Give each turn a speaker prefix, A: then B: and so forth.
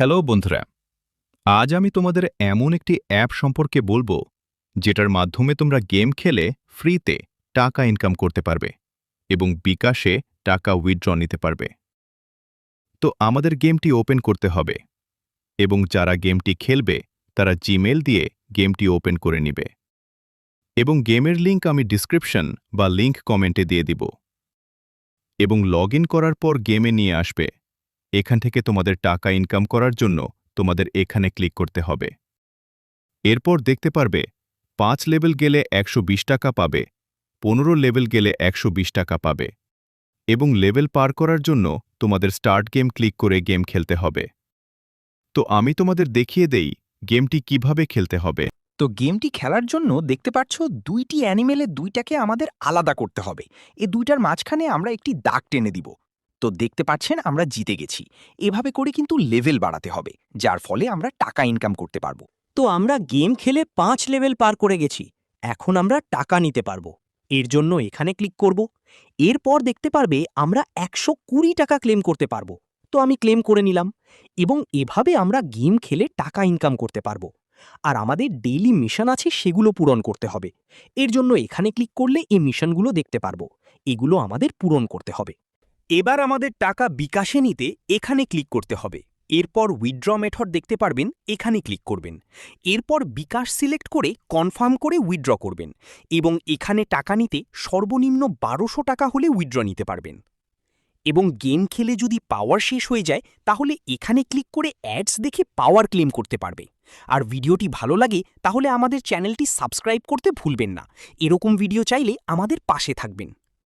A: Hello বন্ধুরা, আজ আমি তোমাদের এমন একটি অ্যাপ সম্পর্কে বলবো যেটার মাধ্যমে তোমরা গেম খেলে ফ্রিতে টাকা ইনকাম করতে পারবে এবং বিকাশে টাকা উইথড্র নিতে পারবে। তো আমাদের গেমটি ওপেন করতে হবে এবং যারা গেমটি খেলবে তারা জিমেল দিয়ে গেমটি ওপেন করে নিবে এবং গেমের লিংক আমি ডিসক্রিপশন বা লিংক কমেন্টে দিয়ে দিব এবং লগ ইন করার পর গেমে নিয়ে আসবে। এখান থেকে তোমাদের টাকা ইনকাম করার জন্য তোমাদের এখানে ক্লিক করতে হবে। এরপর দেখতে পারবে ৫ লেভেল গেলে ১২০ টাকা পাবে, ১৫ লেভেল গেলে ১২০ টাকা পাবে এবং লেভেল পার করার জন্য তোমাদের স্টার্ট গেম ক্লিক করে গেম খেলতে হবে। তো আমি তোমাদের দেখিয়ে দেই গেমটি কিভাবে খেলতে হবে।
B: তো গেমটি খেলার জন্য দেখতে পাচ্ছ দুইটি অ্যানিমেলের দুইটাকে আমাদের আলাদা করতে হবে। এই দুইটার মাঝখানে আমরা একটি দাগ টেনে দিব। তো দেখতে পাচ্ছেন আমরা জিতে গেছি। এভাবে করে কিন্তু লেভেল বাড়াতে হবে, যার ফলে আমরা টাকা ইনকাম করতে পারবো।
C: তো আমরা গেম খেলে ৫ লেভেল পার করে গেছি। এখন আমরা টাকা নিতে পারবো। এর জন্য এখানে ক্লিক করব। এরপর দেখতে পারবে আমরা ১২০ টাকা ক্লেম করতে পারবো। তো আমি ক্লেম করে নিলাম এবং এভাবে আমরা গেম খেলে টাকা ইনকাম করতে পারবো। আর আমাদের ডেইলি মিশন আছে, সেগুলো পূরণ করতে হবে। এর জন্য এখানে ক্লিক করলে এই মিশনগুলো দেখতে পারবো। এগুলো আমাদের পূরণ করতে হবে। এবার আমাদের টাকা বিকাশে নিতে এখানে ক্লিক করতে হবে। এরপর উইথড্র মেথড দেখতে পারবেন, এখানে ক্লিক করবেন। এরপর বিকাশ সিলেক্ট করে কনফার্ম করে উইথড্র করবেন এবং এখানে টাকা নিতে সর্বনিম্ন ১২০০ টাকা হলে উইথড্র নিতে পারবেন। এবং গেম খেলে যদি পাওয়ার শেষ হয়ে যায় তাহলে এখানে ক্লিক করে অ্যাডস দেখে পাওয়ার ক্লেম করতে পারবে। আর ভিডিওটি ভালো লাগে তাহলে আমাদের চ্যানেলটি সাবস্ক্রাইব করতে ভুলবেন না। এরকম ভিডিও চাইলে আমাদের পাশে থাকবেন।